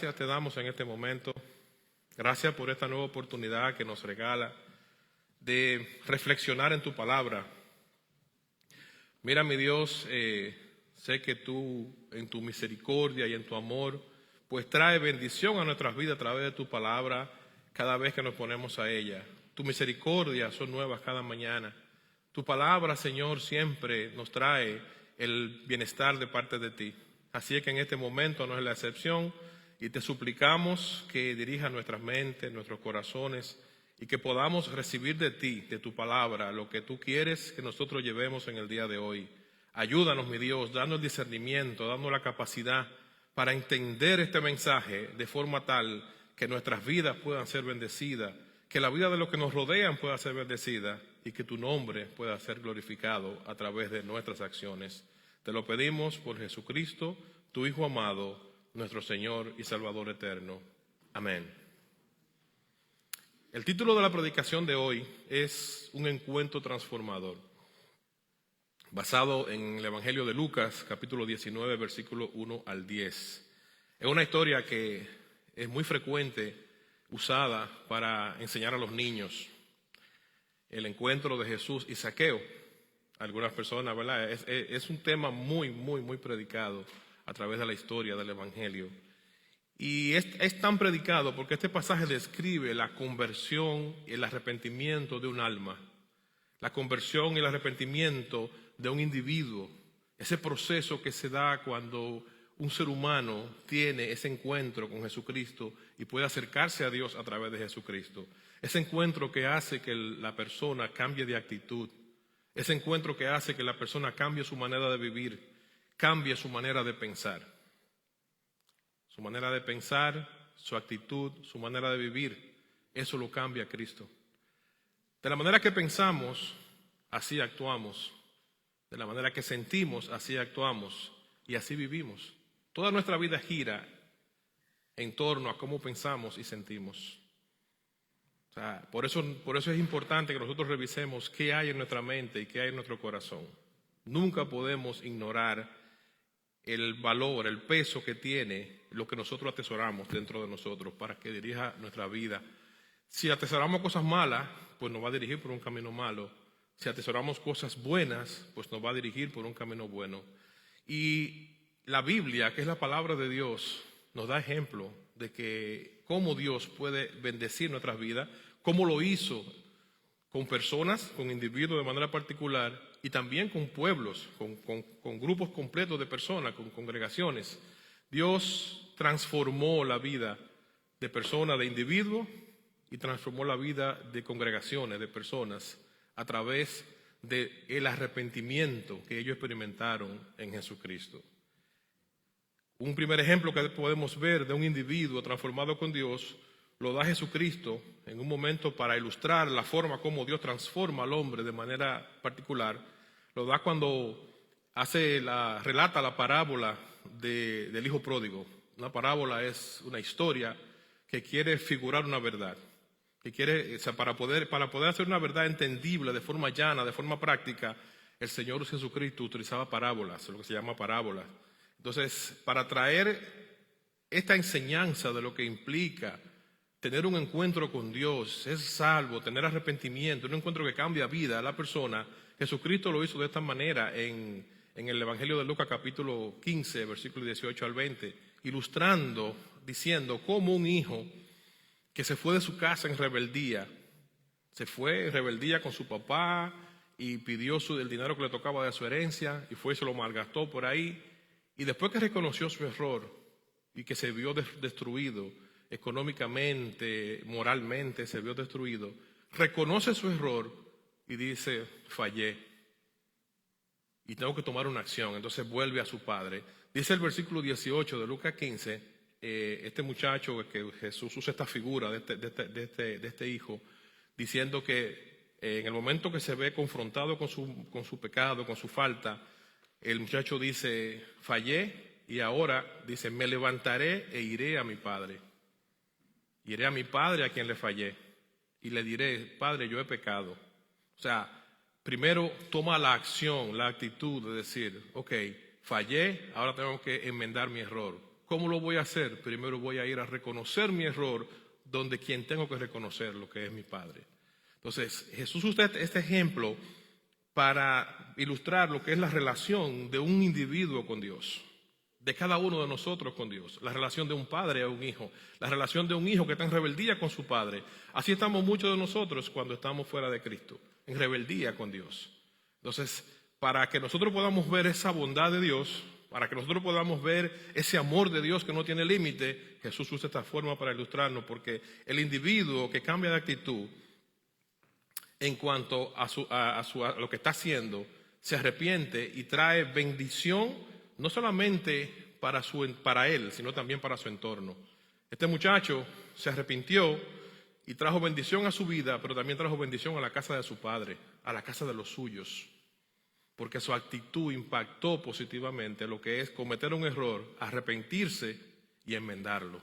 Gracias te damos en este momento. Gracias por esta nueva oportunidad que nos regala de reflexionar en tu palabra. Mira, mi Dios, sé que tú en tu misericordia y en tu amor, pues trae bendición a nuestras vidas a través de tu palabra cada vez que nos ponemos a ella. Tu misericordia son nuevas cada mañana. Tu palabra, Señor, siempre nos trae el bienestar de parte de ti. Así es que en este momento no es la excepción y te suplicamos que dirija nuestras mentes, nuestros corazones y que podamos recibir de ti, de tu palabra, lo que tú quieres que nosotros llevemos en el día de hoy. Ayúdanos, mi Dios, dando el discernimiento, dando la capacidad para entender este mensaje de forma tal que nuestras vidas puedan ser bendecidas, que la vida de los que nos rodean pueda ser bendecida y que tu nombre pueda ser glorificado a través de nuestras acciones. Te lo pedimos por Jesucristo, tu Hijo amado, nuestro Señor y Salvador eterno. Amén. El título de la predicación de hoy es Un encuentro transformador, basado en el Evangelio de Lucas, capítulo 19, versículo 1 al 10. Es una historia que es muy frecuente usada para enseñar a los niños. El encuentro de Jesús y Zaqueo. Algunas personas, ¿verdad? Es un tema muy predicado a través de la historia del Evangelio. Y es tan predicado porque este pasaje describe la conversión y el arrepentimiento de un alma. La conversión y el arrepentimiento de un individuo. Ese proceso que se da cuando un ser humano tiene ese encuentro con Jesucristo y puede acercarse a Dios a través de Jesucristo. Ese encuentro que hace que la persona cambie de actitud. Ese encuentro que hace que la persona cambie su manera de vivir, cambie su manera de pensar. Su manera de pensar, su actitud, su manera de vivir, eso lo cambia Cristo. De la manera que pensamos, así actuamos. De la manera que sentimos, así actuamos y así vivimos. Toda nuestra vida gira en torno a cómo pensamos y sentimos. O sea, por eso es importante que nosotros revisemos qué hay en nuestra mente y qué hay en nuestro corazón. Nunca podemos ignorar el valor, el peso que tiene lo que nosotros atesoramos dentro de nosotros para que dirija nuestra vida. Si atesoramos cosas malas, pues nos va a dirigir por un camino malo. Si atesoramos cosas buenas, pues nos va a dirigir por un camino bueno. Y la Biblia, que es la palabra de Dios, nos da ejemplo de que cómo Dios puede bendecir nuestras vidas, cómo lo hizo con personas, con individuos de manera particular y también con pueblos, con grupos completos de personas, con congregaciones. Dios transformó la vida de personas, de individuos y transformó la vida de congregaciones, de personas a través del arrepentimiento que ellos experimentaron en Jesucristo. Un primer ejemplo que podemos ver de un individuo transformado con Dios lo da Jesucristo en un momento para ilustrar la forma como Dios transforma al hombre de manera particular. Lo da cuando relata la parábola del hijo pródigo. Una parábola es una historia que quiere figurar una verdad. Que quiere, o sea, para poder hacer una verdad entendible de forma llana, de forma práctica, el Señor Jesucristo utilizaba parábolas, lo que se llama parábolas. Entonces, para traer esta enseñanza de lo que implica tener un encuentro con Dios, ser salvo, tener arrepentimiento, un encuentro que cambia vida a la persona, Jesucristo lo hizo de esta manera en el Evangelio de Lucas capítulo 15, versículos 18 al 20, ilustrando, diciendo cómo un hijo que se fue de su casa en rebeldía, se fue en rebeldía con su papá y pidió el dinero que le tocaba de su herencia y fue y se lo malgastó por ahí. Y después que reconoció su error y que se vio destruido económicamente, moralmente, se vio destruido, reconoce su error y dice, fallé y tengo que tomar una acción. Entonces vuelve a su padre. Dice el versículo 18 de Lucas 15, este muchacho, que Jesús usa esta figura de este hijo, diciendo que en el momento que se ve confrontado con su pecado, con su falta, el muchacho dice, fallé, y ahora dice, me levantaré e iré a mi padre. Iré a mi padre a quien le fallé y le diré, Padre, yo he pecado. O sea, primero toma la acción, la actitud de decir, ok, fallé, ahora tengo que enmendar mi error. ¿Cómo lo voy a hacer? Primero voy a ir a reconocer mi error donde quien tengo que reconocer lo que es mi Padre. Entonces, Jesús usa este ejemplo para ilustrar lo que es la relación de un individuo con Dios, de cada uno de nosotros con Dios, la relación de un padre a un hijo, la relación de un hijo que está en rebeldía con su padre. Así estamos muchos de nosotros cuando estamos fuera de Cristo, en rebeldía con Dios. Entonces, para que nosotros podamos ver esa bondad de Dios, para que nosotros podamos ver ese amor de Dios que no tiene límite, Jesús usa esta forma para ilustrarnos, porque el individuo que cambia de actitud en cuanto a lo que está haciendo, se arrepiente y trae bendición, no solamente para él, sino también para su entorno. Este muchacho se arrepintió y trajo bendición a su vida, pero también trajo bendición a la casa de su padre, a la casa de los suyos, porque su actitud impactó positivamente lo que es cometer un error, arrepentirse y enmendarlo.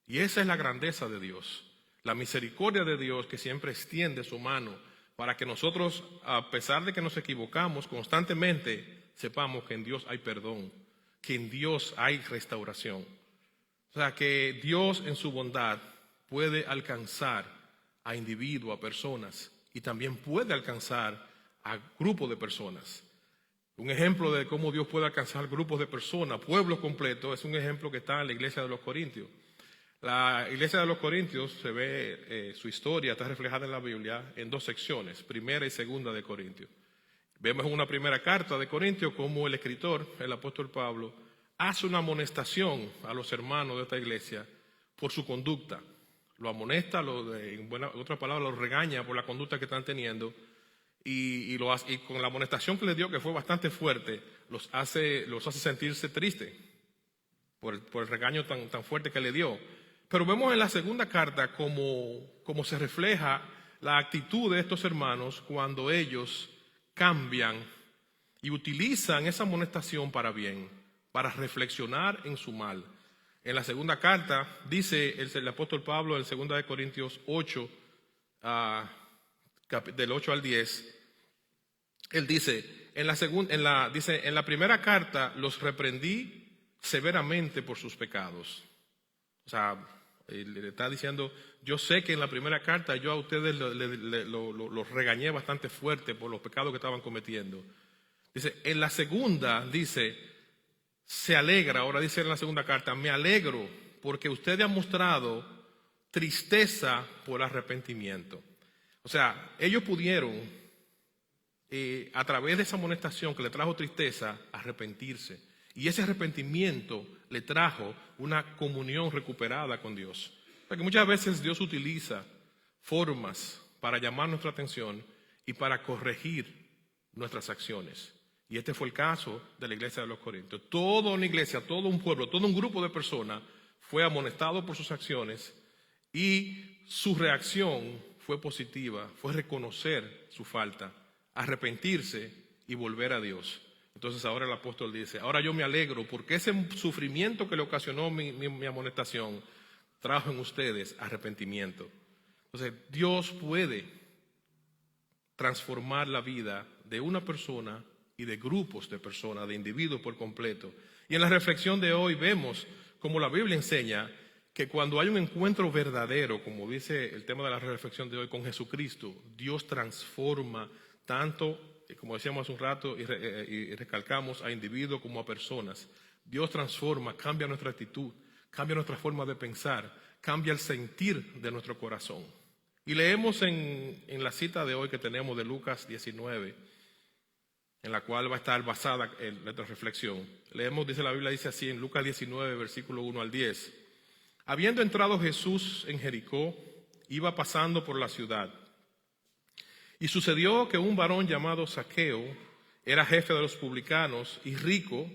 Y esa es la grandeza de Dios, la misericordia de Dios, que siempre extiende su mano para que nosotros, a pesar de que nos equivocamos constantemente, sepamos que en Dios hay perdón, que en Dios hay restauración. O sea, que Dios en su bondad puede alcanzar a individuos, a personas, y también puede alcanzar a grupos de personas. Un ejemplo de cómo Dios puede alcanzar grupos de personas, pueblos completos, es un ejemplo que está en la iglesia de los Corintios. La iglesia de los Corintios, se ve su historia, está reflejada en la Biblia en dos secciones, primera y segunda de Corintios. Vemos en una primera carta de Corintios cómo el escritor, el apóstol Pablo, hace una amonestación a los hermanos de esta iglesia por su conducta. Lo amonesta, en otras palabras, los regaña por la conducta que están teniendo y con la amonestación que les dio, que fue bastante fuerte, los hace sentirse tristes por el regaño tan fuerte que le dio. Pero vemos en la segunda carta cómo se refleja la actitud de estos hermanos cuando ellos cambian y utilizan esa amonestación para bien, para reflexionar en su mal. En la segunda carta dice el apóstol Pablo en 2 Corintios 8, del 8 al 10, él dice, en la primera carta los reprendí severamente por sus pecados. O sea, le está diciendo, yo sé que en la primera carta yo a ustedes los regañé bastante fuerte por los pecados que estaban cometiendo. Dice, en la segunda, dice, se alegra, ahora dice en la segunda carta, me alegro porque ustedes han mostrado tristeza por arrepentimiento. O sea, ellos pudieron, a través de esa amonestación que le trajo tristeza, arrepentirse. Y ese arrepentimiento le trajo una comunión recuperada con Dios. Porque muchas veces Dios utiliza formas para llamar nuestra atención y para corregir nuestras acciones. Y este fue el caso de la iglesia de los Corintios. Toda una iglesia, todo un pueblo, todo un grupo de personas fue amonestado por sus acciones y su reacción fue positiva, fue reconocer su falta, arrepentirse y volver a Dios. Entonces ahora el apóstol dice, ahora yo me alegro porque ese sufrimiento que le ocasionó mi amonestación trajo en ustedes arrepentimiento. Entonces Dios puede transformar la vida de una persona y de grupos de personas, de individuos por completo. Y en la reflexión de hoy vemos como la Biblia enseña que cuando hay un encuentro verdadero, como dice el tema de la reflexión de hoy, con Jesucristo, Dios transforma tanto, como decíamos hace un rato y recalcamos, a individuos como a personas. Dios transforma, cambia nuestra actitud, cambia nuestra forma de pensar, cambia el sentir de nuestro corazón. Y leemos en la cita de hoy que tenemos de Lucas 19, en la cual va a estar basada en nuestra reflexión. Leemos, dice la Biblia, dice así en Lucas 19, versículo 1 al 10. Habiendo entrado Jesús en Jericó, iba pasando por la ciudad. Y sucedió que un varón llamado Zaqueo, era jefe de los publicanos y rico,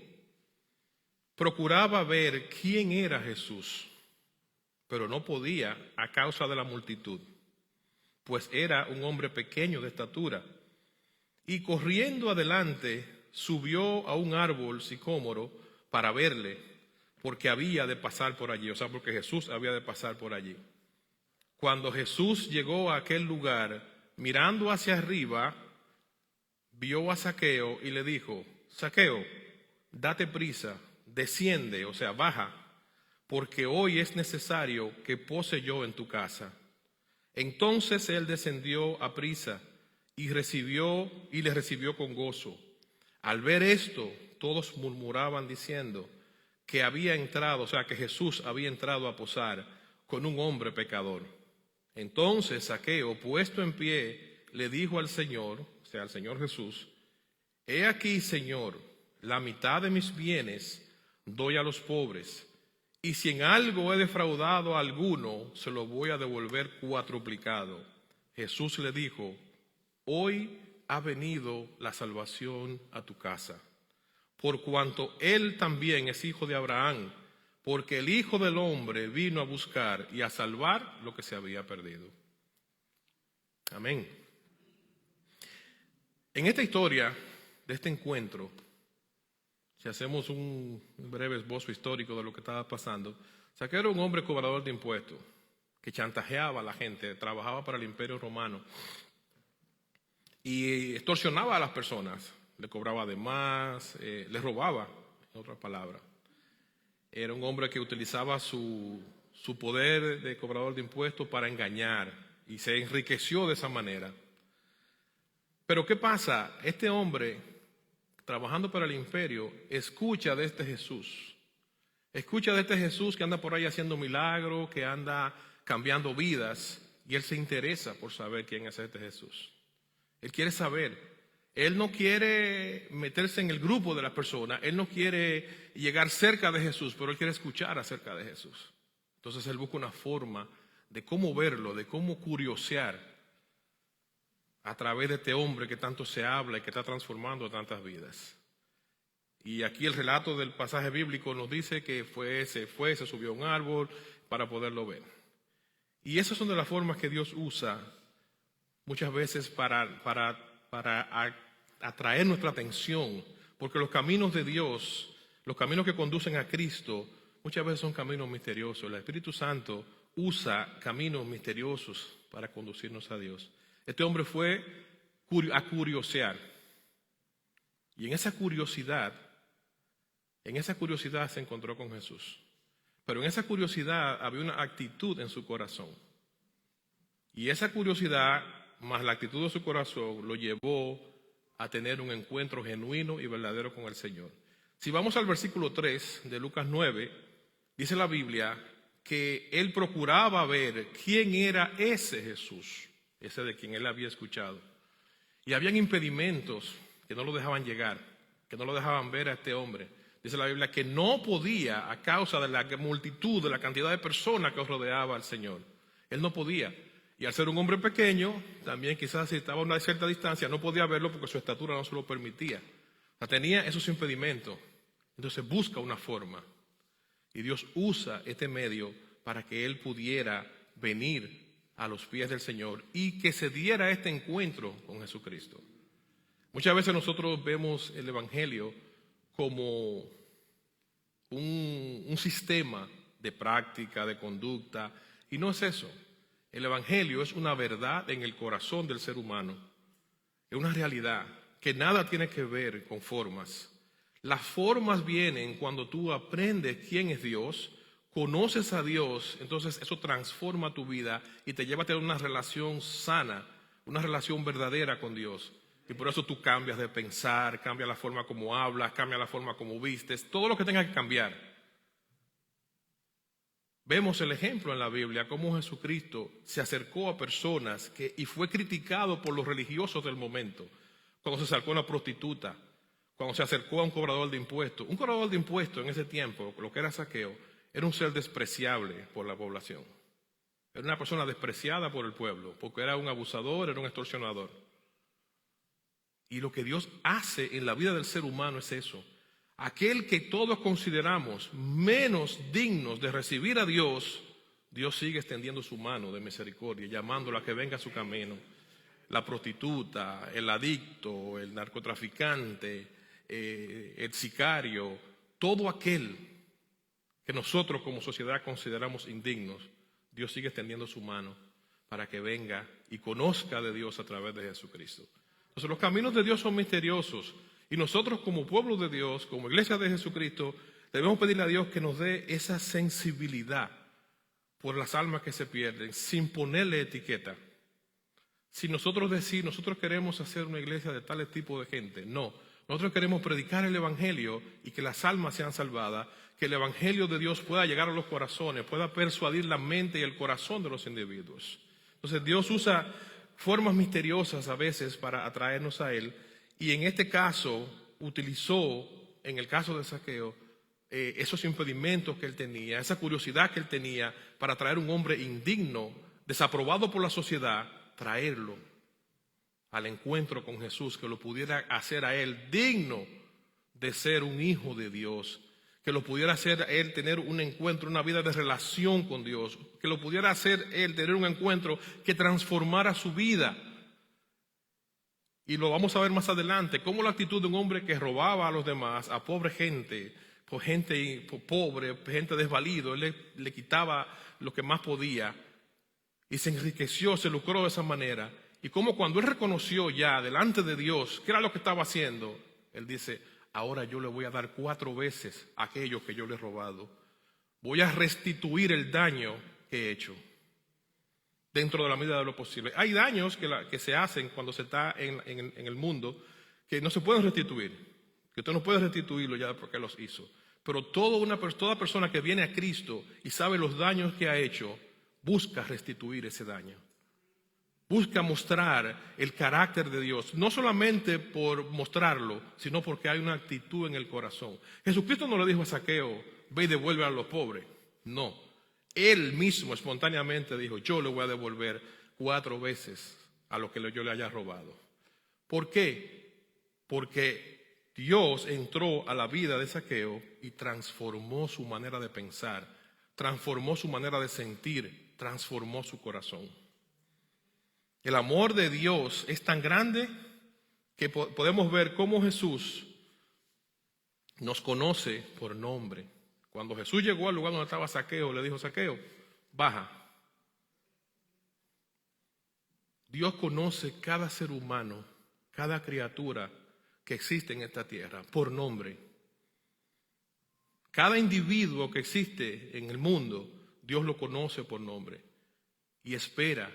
procuraba ver quién era Jesús, pero no podía a causa de la multitud, pues era un hombre pequeño de estatura. Y corriendo adelante, subió a un árbol sicómoro para verle, porque había de pasar por allí, o sea, porque Jesús había de pasar por allí. Cuando Jesús llegó a aquel lugar, mirando hacia arriba, vio a Zaqueo y le dijo, Zaqueo, date prisa, desciende, o sea, baja, porque hoy es necesario que pose yo en tu casa. Entonces él descendió aprisa y le recibió con gozo. Al ver esto, todos murmuraban diciendo que había entrado, o sea, que Jesús había entrado a posar con un hombre pecador. Entonces Zaqueo, puesto en pie, le dijo al Señor, o sea, al Señor Jesús: He aquí, Señor, la mitad de mis bienes doy a los pobres, y si en algo he defraudado a alguno, se lo voy a devolver cuatruplicado. Jesús le dijo: Hoy ha venido la salvación a tu casa, por cuanto él también es hijo de Abraham, porque el Hijo del Hombre vino a buscar y a salvar lo que se había perdido. Amén. En esta historia de este encuentro, si hacemos un breve esbozo histórico de lo que estaba pasando, Zaqueo era un hombre cobrador de impuestos, que chantajeaba a la gente, trabajaba para el Imperio Romano y extorsionaba a las personas, le cobraba de más, les robaba, en otras palabras. Era un hombre que utilizaba su poder de cobrador de impuestos para engañar y se enriqueció de esa manera. Pero ¿qué pasa? Este hombre, trabajando para el imperio, escucha de este Jesús. Escucha de este Jesús que anda por ahí haciendo milagros, que anda cambiando vidas, y él se interesa por saber quién es este Jesús. Él quiere saber. Él no quiere meterse en el grupo de las personas, él no quiere llegar cerca de Jesús, pero él quiere escuchar acerca de Jesús. Entonces él busca una forma de cómo verlo, de cómo curiosear a través de este hombre que tanto se habla y que está transformando tantas vidas. Y aquí el relato del pasaje bíblico nos dice que se subió a un árbol para poderlo ver. Y esas son de las formas que Dios usa muchas veces para atraer nuestra atención, porque los caminos de Dios, los caminos que conducen a Cristo, muchas veces son caminos misteriosos. El Espíritu Santo usa caminos misteriosos para conducirnos a Dios. Este hombre fue a curiosear, y en esa curiosidad se encontró con Jesús. Pero en esa curiosidad había una actitud en su corazón, y esa curiosidad más la actitud de su corazón lo llevó a tener un encuentro genuino y verdadero con el Señor. Si vamos al versículo 3 de Lucas 9, dice la Biblia que él procuraba ver quién era ese Jesús, ese de quien él había escuchado. Y habían impedimentos que no lo dejaban llegar, que no lo dejaban ver a este hombre. Dice la Biblia que no podía, a causa de la multitud, de la cantidad de personas que rodeaba al Señor. Él no podía. Y al ser un hombre pequeño, también quizás si estaba a una cierta distancia, no podía verlo porque su estatura no se lo permitía. O sea, tenía esos impedimentos. Entonces busca una forma. Y Dios usa este medio para que él pudiera venir a los pies del Señor y que se diera este encuentro con Jesucristo. Muchas veces nosotros vemos el Evangelio como un sistema de práctica, de conducta, y no es eso. El Evangelio es una verdad en el corazón del ser humano. Es una realidad que nada tiene que ver con formas. Las formas vienen cuando tú aprendes quién es Dios, conoces a Dios, entonces eso transforma tu vida y te lleva a tener una relación sana, una relación verdadera con Dios. Y por eso tú cambias de pensar, cambias la forma como hablas, cambias la forma como vistes, todo lo que tenga que cambiar. Vemos el ejemplo en la Biblia, cómo Jesucristo se acercó a personas y fue criticado por los religiosos del momento. Cuando se acercó a una prostituta, cuando se acercó a un cobrador de impuestos. Un cobrador de impuestos en ese tiempo, lo que era Zaqueo, era un ser despreciable por la población. Era una persona despreciada por el pueblo, porque era un abusador, era un extorsionador. Y lo que Dios hace en la vida del ser humano es eso. Aquel que todos consideramos menos dignos de recibir a Dios, Dios sigue extendiendo su mano de misericordia, llamándolo a que venga a su camino. La prostituta, el adicto, el narcotraficante, el sicario, todo aquel que nosotros como sociedad consideramos indignos, Dios sigue extendiendo su mano para que venga y conozca de Dios a través de Jesucristo. Entonces los caminos de Dios son misteriosos. Y nosotros como pueblo de Dios, como iglesia de Jesucristo, Debemos pedirle a Dios que nos dé esa sensibilidad por las almas que se pierden, sin ponerle etiqueta. Si nosotros nosotros queremos hacer una iglesia de tal tipo de gente, no. Nosotros queremos predicar el Evangelio y que las almas sean salvadas, que el Evangelio de Dios pueda llegar a los corazones, pueda persuadir la mente y el corazón de los individuos. Entonces Dios usa formas misteriosas a veces para atraernos a Él, y en este caso utilizó, en el caso de Zaqueo, esos impedimentos que él tenía, esa curiosidad que él tenía para traer un hombre indigno, desaprobado por la sociedad, traerlo al encuentro con Jesús, que lo pudiera hacer a él digno de ser un hijo de Dios, que lo pudiera hacer a él tener un encuentro, una vida de relación con Dios, que lo pudiera hacer él tener un encuentro que transformara su vida. Y lo vamos a ver más adelante, cómo la actitud de un hombre que robaba a los demás, a pobre gente, por gente pobre, gente desvalido, él le quitaba lo que más podía y se enriqueció, se lucró de esa manera. Y como cuando él reconoció ya delante de Dios qué era lo que estaba haciendo, él dice: ahora yo le voy a dar 4 veces aquello que yo le he robado. Voy a restituir el daño que he hecho dentro de la medida de lo posible. Hay daños que se hacen cuando se está en el mundo que no se pueden restituir, que usted no puede restituirlo ya porque los hizo. Pero toda persona que viene a Cristo y sabe los daños que ha hecho, busca restituir ese daño. Busca mostrar el carácter de Dios, no solamente por mostrarlo, sino porque hay una actitud en el corazón. Jesucristo no le dijo a Zaqueo: ve y devuelve a los pobres. No, él mismo espontáneamente dijo: yo le voy a devolver 4 veces a lo que yo le haya robado. ¿Por qué? Porque Dios entró a la vida de Zaqueo y transformó su manera de pensar, transformó su manera de sentir, transformó su corazón. El amor de Dios es tan grande que podemos ver cómo Jesús nos conoce por nombre. Cuando Jesús llegó al lugar donde estaba Zaqueo, le dijo: Zaqueo, baja. Dios conoce cada ser humano, cada criatura que existe en esta tierra por nombre. Cada individuo que existe en el mundo, Dios lo conoce por nombre y espera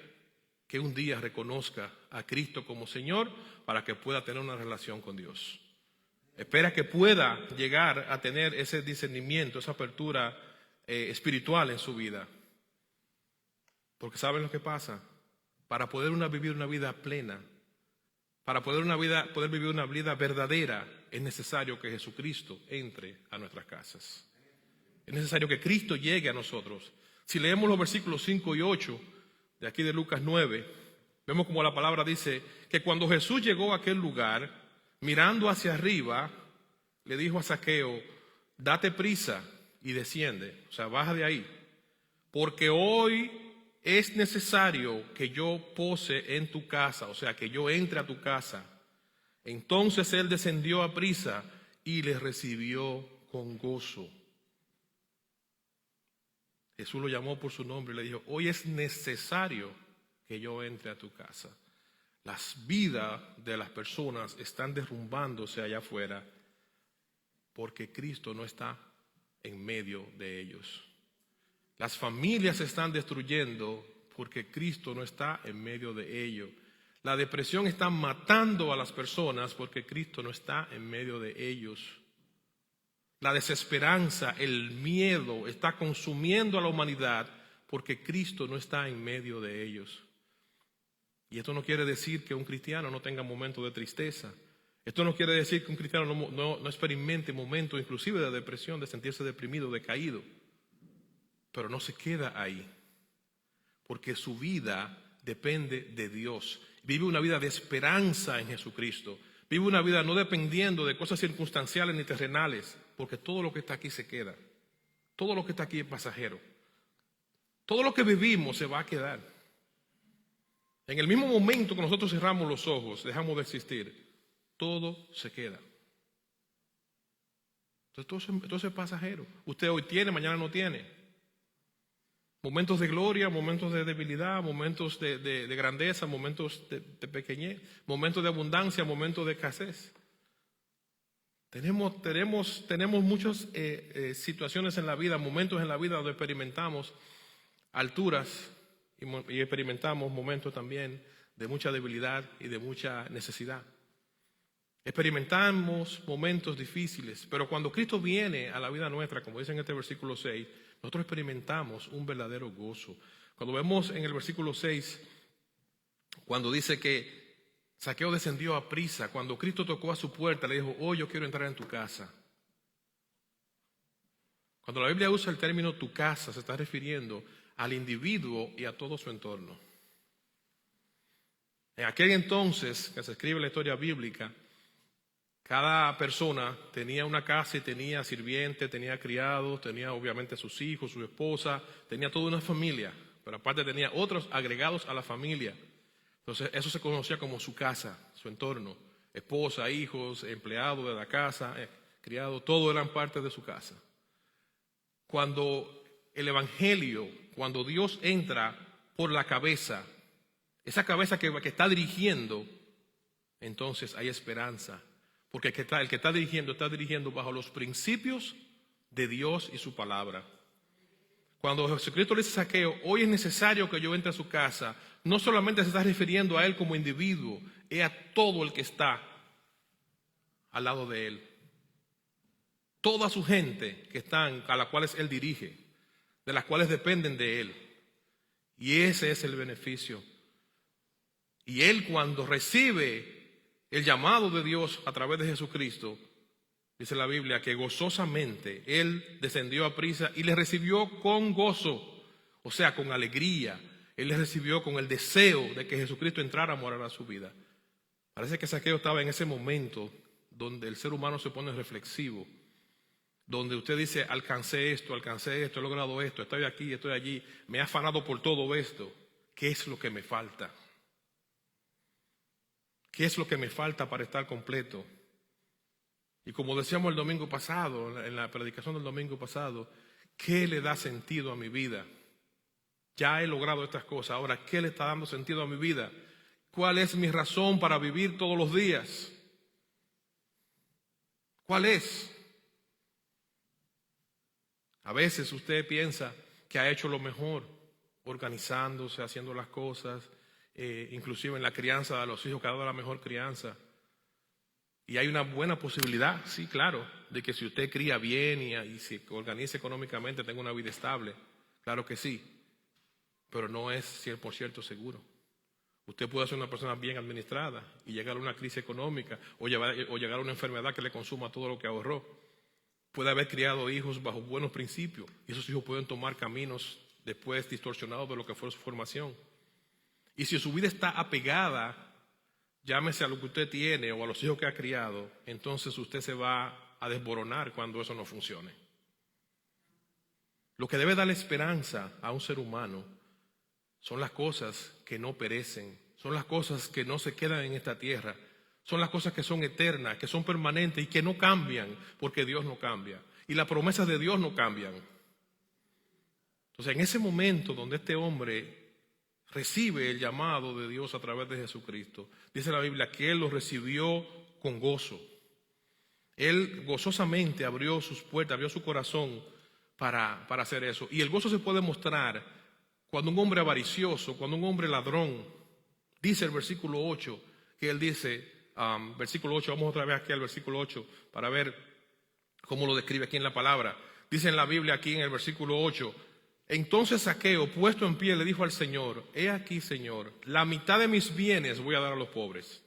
que un día reconozca a Cristo como Señor para que pueda tener una relación con Dios. Espera que pueda llegar a tener ese discernimiento, esa apertura espiritual en su vida. Porque ¿saben lo que pasa? Para poder vivir una vida plena, para poder vivir una vida verdadera, es necesario que Jesucristo entre a nuestras casas. Es necesario que Cristo llegue a nosotros. Si leemos los versículos 5 y 8 de aquí de Lucas 9, vemos como la palabra dice que cuando Jesús llegó a aquel lugar, mirando hacia arriba, le dijo a Zaqueo: date prisa y desciende, o sea, baja de ahí, porque hoy es necesario que yo pose en tu casa, o sea, que yo entre a tu casa. Entonces él descendió a prisa y le recibió con gozo. Jesús lo llamó por su nombre y le dijo: hoy es necesario que yo entre a tu casa. Las vidas de las personas están derrumbándose allá afuera porque Cristo no está en medio de ellos. Las familias se están destruyendo porque Cristo no está en medio de ellos. La depresión está matando a las personas porque Cristo no está en medio de ellos. La desesperanza, el miedo está consumiendo a la humanidad porque Cristo no está en medio de ellos. Y esto no quiere decir que un cristiano no tenga momentos de tristeza. Esto no quiere decir que un cristiano no experimente momentos inclusive de depresión, de sentirse deprimido, decaído. Pero no se queda ahí, porque su vida depende de Dios. Vive una vida de esperanza en Jesucristo. Vive una vida no dependiendo de cosas circunstanciales ni terrenales, porque todo lo que está aquí se queda. Todo lo que está aquí es pasajero. Todo lo que vivimos se va a quedar. En el mismo momento que nosotros cerramos los ojos, dejamos de existir, todo se queda. Entonces todo es pasajero. Usted hoy tiene, mañana no tiene. Momentos de gloria, momentos de debilidad, momentos de grandeza, momentos de pequeñez, momentos de abundancia, momentos de escasez. Tenemos muchas situaciones en la vida, momentos en la vida donde experimentamos alturas y experimentamos momentos también de mucha debilidad y de mucha necesidad. Experimentamos momentos difíciles, pero cuando Cristo viene a la vida nuestra, como dice en este versículo 6, nosotros experimentamos un verdadero gozo. Cuando vemos en el versículo 6, cuando dice que Zaqueo descendió a prisa, cuando Cristo tocó a su puerta, le dijo: yo quiero entrar en tu casa. Cuando la Biblia usa el término tu casa, se está refiriendo al individuo y a todo su entorno. En aquel entonces, que se escribe la historia bíblica, cada persona tenía una casa y tenía sirviente, tenía criados, tenía obviamente sus hijos, su esposa, tenía toda una familia, pero aparte tenía otros agregados a la familia. Entonces eso se conocía como su casa, su entorno. Esposa, hijos, empleados de la casa, criados, todos eran parte de su casa. Cuando el evangelio, cuando Dios entra por la cabeza, esa cabeza que está dirigiendo, entonces hay esperanza. Porque el que está dirigiendo bajo los principios de Dios y su palabra. Cuando Jesucristo le dice a Zaqueo: hoy es necesario que yo entre a su casa, no solamente se está refiriendo a él como individuo, es a todo el que está al lado de él. Toda su gente que están, a las cuales él dirige, de las cuales dependen de él. Y ese es el beneficio. Y él, cuando recibe el llamado de Dios a través de Jesucristo, dice la Biblia que gozosamente él descendió a prisa y le recibió con gozo, o sea, con alegría. Él le recibió con el deseo de que Jesucristo entrara a morar a su vida. Parece que Zaqueo estaba en ese momento donde el ser humano se pone reflexivo, donde usted dice: alcancé esto, he logrado esto, estoy aquí, estoy allí, me he afanado por todo esto. ¿Qué es lo que me falta? ¿Qué es lo que me falta para estar completo? Y como decíamos el domingo pasado, en la predicación del domingo pasado, ¿qué le da sentido a mi vida? Ya he logrado estas cosas, ahora ¿qué le está dando sentido a mi vida? ¿Cuál es mi razón para vivir todos los días? ¿Cuál es? A veces usted piensa que ha hecho lo mejor, organizándose, haciendo las cosas, inclusive en la crianza de los hijos, que ha dado la mejor crianza. Y hay una buena posibilidad, sí, claro, de que si usted cría bien y se organiza económicamente, tenga una vida estable. Claro que sí, pero no es 100% seguro. Usted puede ser una persona bien administrada y llegar a una crisis económica o llegar a una enfermedad que le consuma todo lo que ahorró. Puede haber criado hijos bajo buenos principios y esos hijos pueden tomar caminos después distorsionados de lo que fue su formación. Y si su vida está apegada, llámese a lo que usted tiene o a los hijos que ha criado, entonces usted se va a desboronar cuando eso no funcione. Lo que debe darle esperanza a un ser humano son las cosas que no perecen, son las cosas que no se quedan en esta tierra, son las cosas que son eternas, que son permanentes y que no cambian, porque Dios no cambia y las promesas de Dios no cambian. Entonces, en ese momento donde este hombre recibe el llamado de Dios a través de Jesucristo, dice la Biblia que él lo recibió con gozo. Él gozosamente abrió sus puertas, abrió su corazón para hacer eso. Y el gozo se puede mostrar cuando un hombre avaricioso, cuando un hombre ladrón, dice el versículo 8, que él dice, versículo 8, vamos otra vez aquí al versículo 8 para ver cómo lo describe aquí en la palabra. Dice en la Biblia aquí en el versículo 8, entonces Zaqueo, puesto en pie, le dijo al Señor: he aquí, Señor, la mitad de mis bienes voy a dar a los pobres.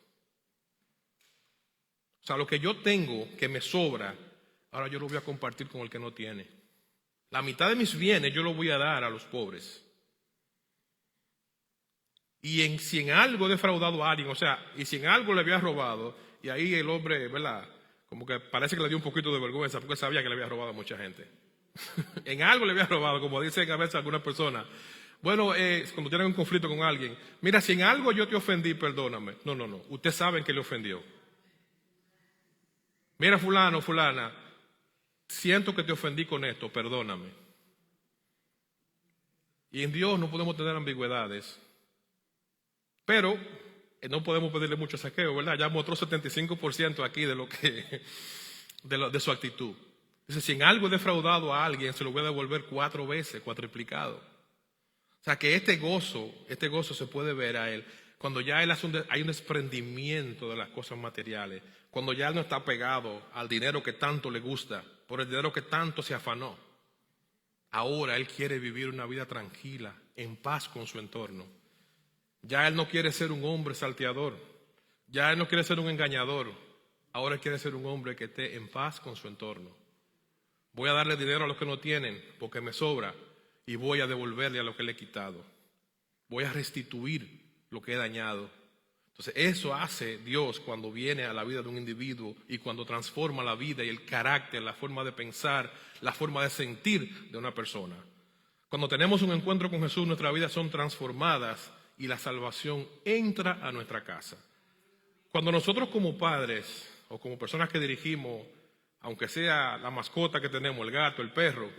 O sea, lo que yo tengo que me sobra, ahora yo lo voy a compartir con el que no tiene. La mitad de mis bienes yo lo voy a dar a los pobres. Y si en algo he defraudado a alguien, o sea, y si en algo le había robado, y ahí el hombre, ¿verdad? Como que parece que le dio un poquito de vergüenza porque sabía que le había robado a mucha gente. En algo le había robado, como dicen a veces algunas personas. Bueno, cuando tienen un conflicto con alguien, mira, si en algo yo te ofendí, perdóname. No, usted sabe que le ofendió. Mira, fulano, fulana, siento que te ofendí con esto, perdóname. Y en Dios no podemos tener ambigüedades. Pero no podemos pedirle mucho a Zaqueo, ¿verdad? Ya mostró 75% aquí de lo de su actitud. Dice, si en algo he defraudado a alguien, se lo voy a devolver 4 veces, cuatriplicado. O sea que este gozo se puede ver a él cuando ya él hay un desprendimiento de las cosas materiales, cuando ya él no está pegado al dinero que tanto le gusta, por el dinero que tanto se afanó. Ahora él quiere vivir una vida tranquila, en paz con su entorno. Ya él no quiere ser un hombre salteador, ya él no quiere ser un engañador, ahora él quiere ser un hombre que esté en paz con su entorno. Voy a darle dinero a los que no tienen porque me sobra y voy a devolverle a lo que le he quitado. Voy a restituir lo que he dañado. Entonces eso hace Dios cuando viene a la vida de un individuo y cuando transforma la vida y el carácter, la forma de pensar, la forma de sentir de una persona. Cuando tenemos un encuentro con Jesús, nuestras vidas son transformadas y la salvación entra a nuestra casa. Cuando nosotros como padres o como personas que dirigimos, aunque sea la mascota que tenemos, el gato, el perro,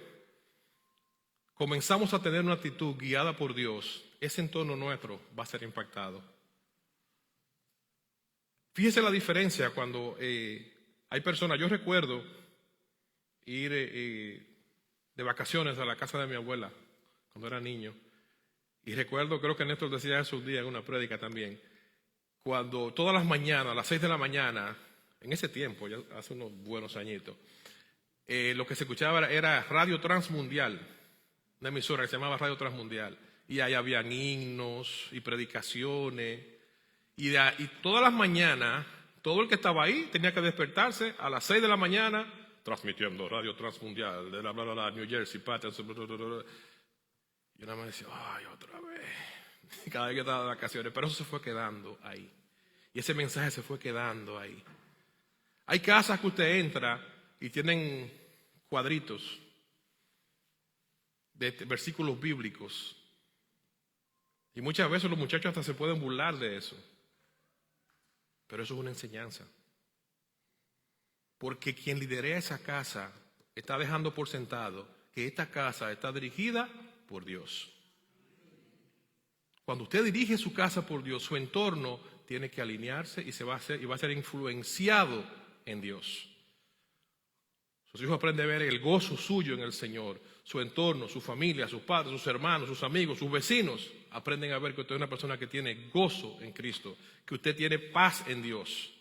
comenzamos a tener una actitud guiada por Dios, ese entorno nuestro va a ser impactado. Fíjese la diferencia cuando hay personas, yo recuerdo ir de vacaciones a la casa de mi abuela cuando era niño, y recuerdo, creo que Néstor decía eso un día en una prédica también, cuando todas las mañanas, a las 6 de la mañana, en ese tiempo, ya hace unos buenos añitos, lo que se escuchaba era Radio Transmundial, una emisora que se llamaba Radio Transmundial, y ahí habían himnos y predicaciones, y todas las mañanas, todo el que estaba ahí tenía que despertarse a las 6 de la mañana, transmitiendo Radio Transmundial, de la New Jersey, Patterson, y una vez decía, ay, otra vez, cada vez que estaba de vacaciones, pero eso se fue quedando ahí, y ese mensaje se fue quedando ahí. Hay casas que usted entra y tienen cuadritos de versículos bíblicos. Y muchas veces los muchachos hasta se pueden burlar de eso. Pero eso es una enseñanza. Porque quien lidera esa casa está dejando por sentado que esta casa está dirigida por Dios. Cuando usted dirige su casa por Dios, su entorno tiene que alinearse y va a ser influenciado en Dios. Sus hijos aprenden a ver el gozo suyo en el Señor. Su entorno, su familia, sus padres, sus hermanos, sus amigos, sus vecinos aprenden a ver que usted es una persona que tiene gozo en Cristo, que usted tiene paz en Dios.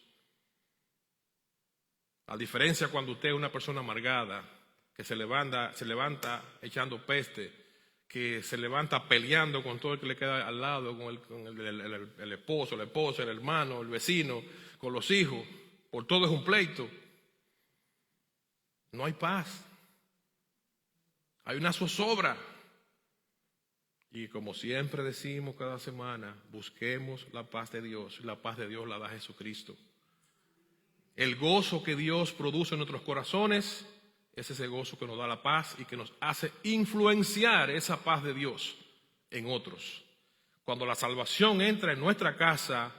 A diferencia cuando usted es una persona amargada, que se levanta echando peste, que se levanta peleando con todo el que le queda al lado, con el esposo, la esposa, el hermano, el vecino, con los hijos, por todo es un pleito. No hay paz. Hay una zozobra. Y como siempre decimos cada semana, busquemos la paz de Dios. La paz de Dios la da Jesucristo. El gozo que Dios produce en nuestros corazones es ese gozo que nos da la paz y que nos hace influenciar esa paz de Dios en otros. Cuando la salvación entra en nuestra casa,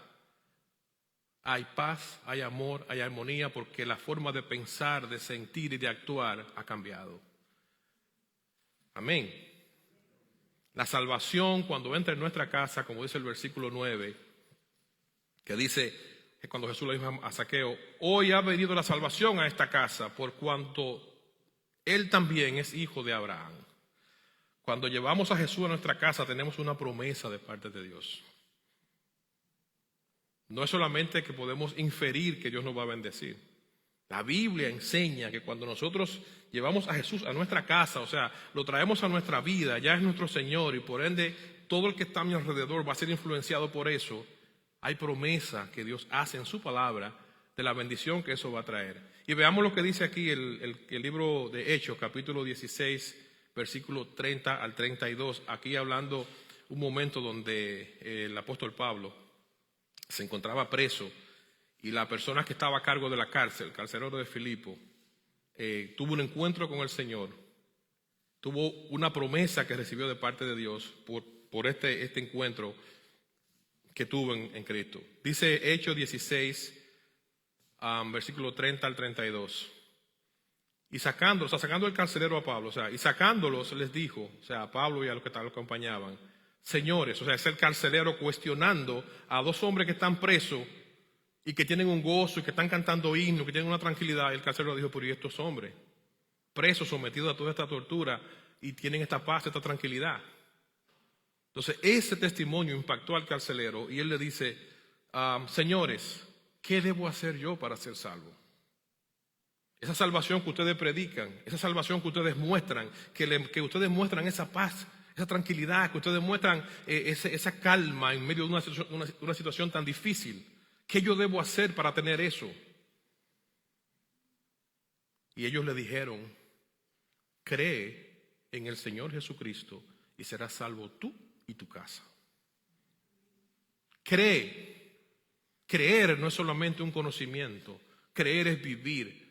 hay paz, hay amor, hay armonía, porque la forma de pensar, de sentir y de actuar ha cambiado. Amén. La salvación cuando entra en nuestra casa, como dice el versículo 9, que dice que cuando Jesús le dijo a Zaqueo, hoy ha venido la salvación a esta casa, por cuanto él también es hijo de Abraham. Cuando llevamos a Jesús a nuestra casa, tenemos una promesa de parte de Dios. No es solamente que podemos inferir que Dios nos va a bendecir. La Biblia enseña que cuando nosotros llevamos a Jesús a nuestra casa, o sea, lo traemos a nuestra vida, ya es nuestro Señor y por ende todo el que está a mi alrededor va a ser influenciado por eso. Hay promesa que Dios hace en su palabra de la bendición que eso va a traer. Y veamos lo que dice aquí el libro de Hechos, capítulo 16, versículo 30 al 32. Aquí hablando un momento donde el apóstol Pablo se encontraba preso y la persona que estaba a cargo de la cárcel, el carcelero de Filipo, tuvo un encuentro con el Señor, tuvo una promesa que recibió de parte de Dios por este encuentro que tuvo en Cristo. Dice Hechos 16, versículo 30 al 32. Y sacando el carcelero a Pablo, y sacándolos les dijo, a Pablo y a los que lo acompañaban, señores, es el carcelero cuestionando a dos hombres que están presos y que tienen un gozo y que están cantando himnos, que tienen una tranquilidad. Y el carcelero dijo, pero ¿y estos hombres? Presos, sometidos a toda esta tortura y tienen esta paz, esta tranquilidad. Entonces ese testimonio impactó al carcelero y él le dice, señores, ¿qué debo hacer yo para ser salvo? Esa salvación que ustedes predican, esa salvación que ustedes muestran, que ustedes muestran esa paz, esa tranquilidad, que ustedes muestran esa calma en medio de una situación tan difícil. ¿Qué yo debo hacer para tener eso? Y ellos le dijeron, cree en el Señor Jesucristo y serás salvo tú y tu casa. Cree. Creer no es solamente un conocimiento, creer es vivir.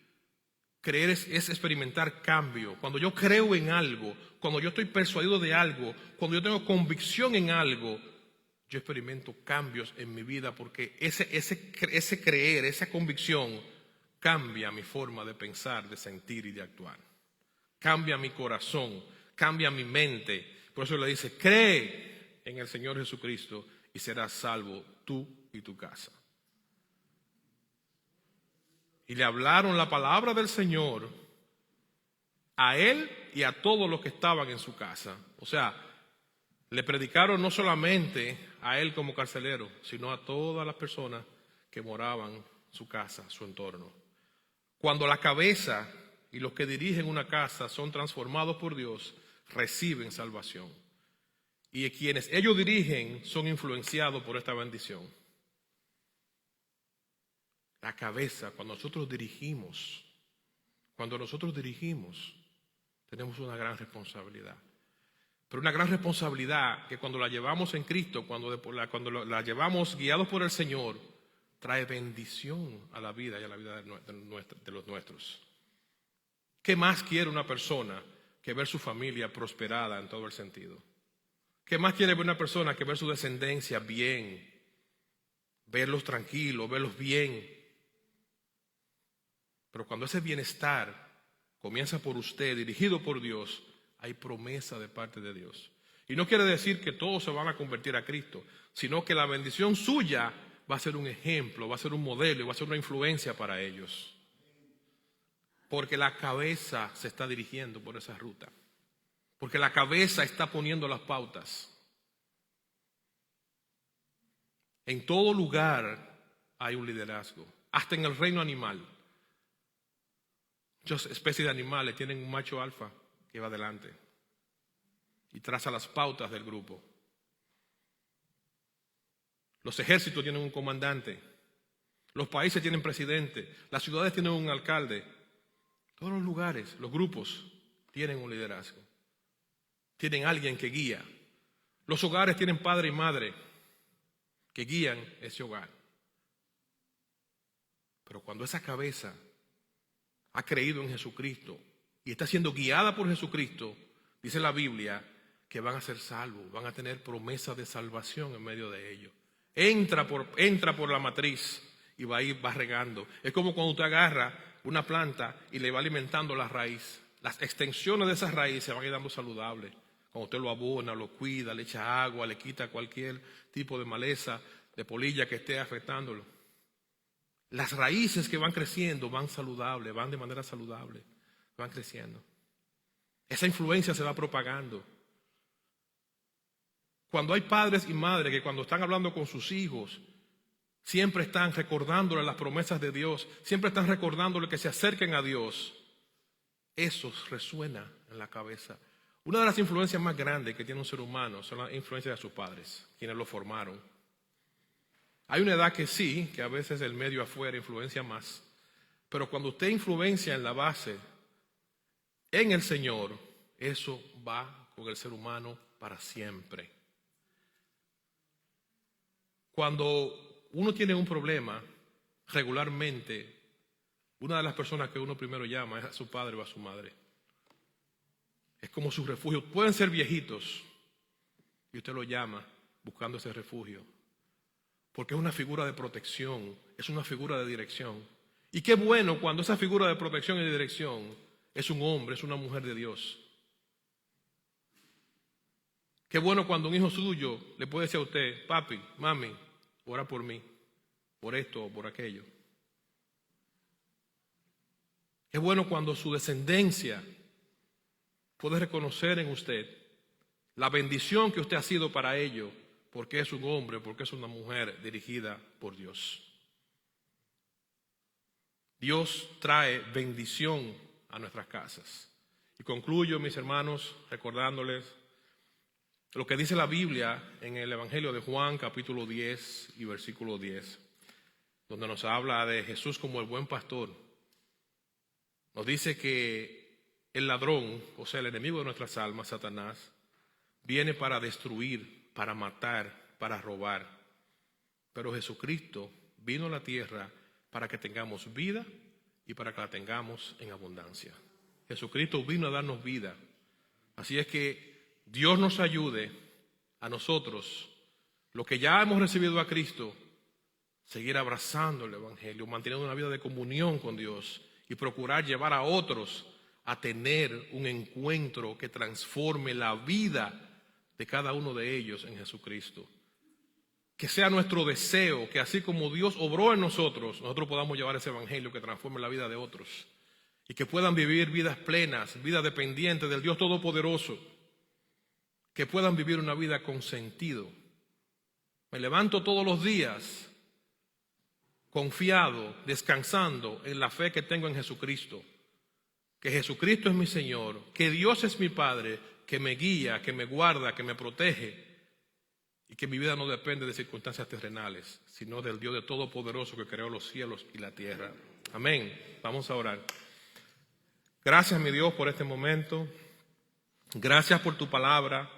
Creer es experimentar cambio. Cuando yo creo en algo, cuando yo estoy persuadido de algo, cuando yo tengo convicción en algo, yo experimento cambios en mi vida porque ese creer, esa convicción cambia mi forma de pensar, de sentir y de actuar. Cambia mi corazón, cambia mi mente. Por eso le dice, cree en el Señor Jesucristo y serás salvo tú y tu casa. Y le hablaron la palabra del Señor a él y a todos los que estaban en su casa. O sea, le predicaron no solamente a él como carcelero, sino a todas las personas que moraban en su casa, su entorno. Cuando la cabeza y los que dirigen una casa son transformados por Dios, reciben salvación. Y quienes ellos dirigen son influenciados por esta bendición. La cabeza, cuando nosotros dirigimos, tenemos una gran responsabilidad. Pero una gran responsabilidad que cuando la llevamos en Cristo, cuando la llevamos guiados por el Señor, trae bendición a la vida y a la vida de los nuestros. ¿Qué más quiere una persona que ver su familia prosperada en todo el sentido? ¿Qué más quiere ver una persona que ver su descendencia bien? Verlos tranquilos, verlos bien. Pero cuando ese bienestar comienza por usted, dirigido por Dios, hay promesa de parte de Dios. Y no quiere decir que todos se van a convertir a Cristo, sino que la bendición suya va a ser un ejemplo, va a ser un modelo y va a ser una influencia para ellos. Porque la cabeza se está dirigiendo por esa ruta. Porque la cabeza está poniendo las pautas. En todo lugar hay un liderazgo, hasta en el reino animal. Muchas especies de animales tienen un macho alfa que va adelante y traza las pautas del grupo. Los ejércitos tienen un comandante, los países tienen presidente, las ciudades tienen un alcalde. Todos los lugares, los grupos tienen un liderazgo, tienen alguien que guía. Los hogares tienen padre y madre que guían ese hogar. Pero cuando esa cabeza ha creído en Jesucristo y está siendo guiada por Jesucristo, dice la Biblia que van a ser salvos, van a tener promesa de salvación en medio de ellos. Entra por la matriz y va regando. Es como cuando usted agarra una planta y le va alimentando la raíz. Las extensiones de esa raíz se van a ir dando saludables. Cuando usted lo abona, lo cuida, le echa agua, le quita cualquier tipo de maleza, de polilla que esté afectándolo. Las raíces que van creciendo van saludables, van de manera saludable, van creciendo. Esa influencia se va propagando. Cuando hay padres y madres que cuando están hablando con sus hijos, siempre están recordándole las promesas de Dios, siempre están recordándole que se acerquen a Dios, eso resuena en la cabeza. Una de las influencias más grandes que tiene un ser humano son las influencias de sus padres, quienes lo formaron. Hay una edad que sí, que a veces el medio afuera influencia más, pero cuando usted influencia en la base, en el Señor, eso va con el ser humano para siempre. Cuando uno tiene un problema, regularmente, una de las personas que uno primero llama es a su padre o a su madre. Es como su refugio. Pueden ser viejitos y usted lo llama buscando ese refugio. Porque es una figura de protección, es una figura de dirección. Y qué bueno cuando esa figura de protección y de dirección es un hombre, es una mujer de Dios. Qué bueno cuando un hijo suyo le puede decir a usted, papi, mami, ora por mí. por esto o por aquello. Es bueno cuando su descendencia puede reconocer en usted la bendición que usted ha sido para ellos, porque es un hombre, porque es una mujer dirigida por Dios. Dios trae bendición a nuestras casas. Y concluyo, mis hermanos, recordándoles lo que dice la Biblia en el Evangelio de Juan, capítulo 10 y versículo 10, donde nos habla de Jesús como el buen pastor. Nos dice que el ladrón, o sea, el enemigo de nuestras almas, Satanás, viene para destruir, para matar, para robar. Pero Jesucristo vino a la tierra para que tengamos vida y para que la tengamos en abundancia. Jesucristo vino a darnos vida. Así es que Dios nos ayude a nosotros, los que ya hemos recibido a Cristo, seguir abrazando el Evangelio, manteniendo una vida de comunión con Dios y procurar llevar a otros a tener un encuentro que transforme la vida de cada uno de ellos en Jesucristo. Que sea nuestro deseo que así como Dios obró en nosotros, nosotros podamos llevar ese Evangelio que transforme la vida de otros y que puedan vivir vidas plenas, vidas dependientes del Dios Todopoderoso, que puedan vivir una vida con sentido. Me levanto todos los días confiado, descansando en la fe que tengo en Jesucristo, que Jesucristo es mi Señor, que Dios es mi Padre, que me guía, que me guarda, que me protege, y que mi vida no depende de circunstancias terrenales, sino del Dios de Todopoderoso que creó los cielos y la tierra. Amén. Vamos a orar. Gracias, mi Dios, por este momento. Gracias por tu palabra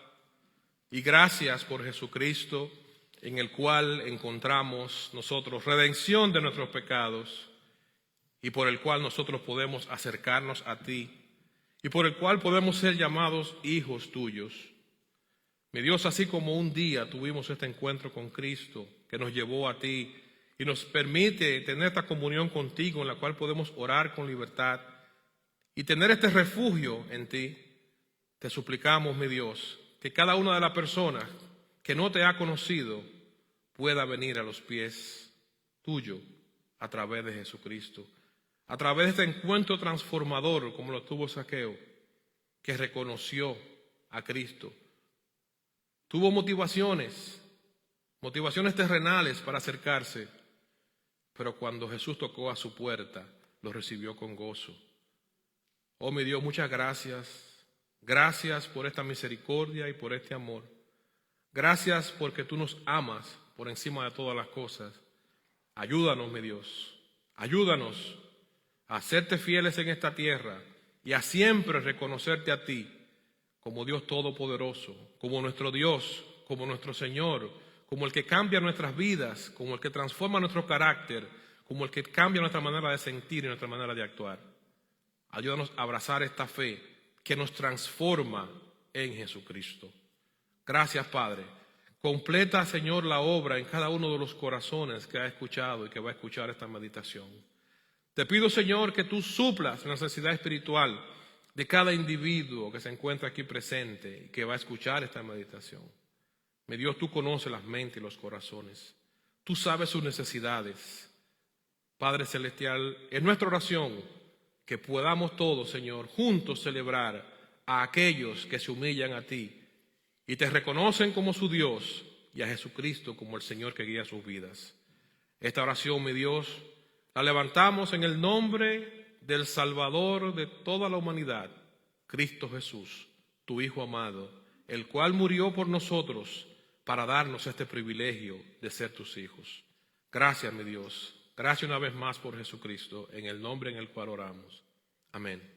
y gracias por Jesucristo, en el cual encontramos nosotros redención de nuestros pecados y por el cual nosotros podemos acercarnos a ti y por el cual podemos ser llamados hijos tuyos. Mi Dios, así como un día tuvimos este encuentro con Cristo que nos llevó a ti y nos permite tener esta comunión contigo en la cual podemos orar con libertad y tener este refugio en ti, te suplicamos, mi Dios, que cada una de las personas que no te ha conocido pueda venir a los pies tuyos a través de Jesucristo, a través de este encuentro transformador como lo tuvo Zaqueo, que reconoció a Cristo. Tuvo motivaciones terrenales para acercarse, pero cuando Jesús tocó a su puerta, lo recibió con gozo. Oh, mi Dios, muchas gracias. Gracias por esta misericordia y por este amor. Gracias porque tú nos amas por encima de todas las cosas. Ayúdanos, mi Dios. Ayúdanos a serte fieles en esta tierra y a siempre reconocerte a ti como Dios Todopoderoso, como nuestro Dios, como nuestro Señor, como el que cambia nuestras vidas, como el que transforma nuestro carácter, como el que cambia nuestra manera de sentir y nuestra manera de actuar. Ayúdanos a abrazar esta fe que nos transforma en Jesucristo. Gracias, Padre. Completa, Señor, la obra en cada uno de los corazones que ha escuchado y que va a escuchar esta meditación. Te pido, Señor, que tú suplas la necesidad espiritual de cada individuo que se encuentra aquí presente y que va a escuchar esta meditación. Mi Dios, tú conoces las mentes y los corazones. Tú sabes sus necesidades. Padre Celestial, es nuestra oración que podamos todos, Señor, juntos celebrar a aquellos que se humillan a ti y te reconocen como su Dios y a Jesucristo como el Señor que guía sus vidas. Esta oración, mi Dios, la levantamos en el nombre del Salvador de toda la humanidad, Cristo Jesús, tu Hijo amado, el cual murió por nosotros para darnos este privilegio de ser tus hijos. Gracias, mi Dios. Gracias una vez más por Jesucristo, en el nombre en el cual oramos. Amén.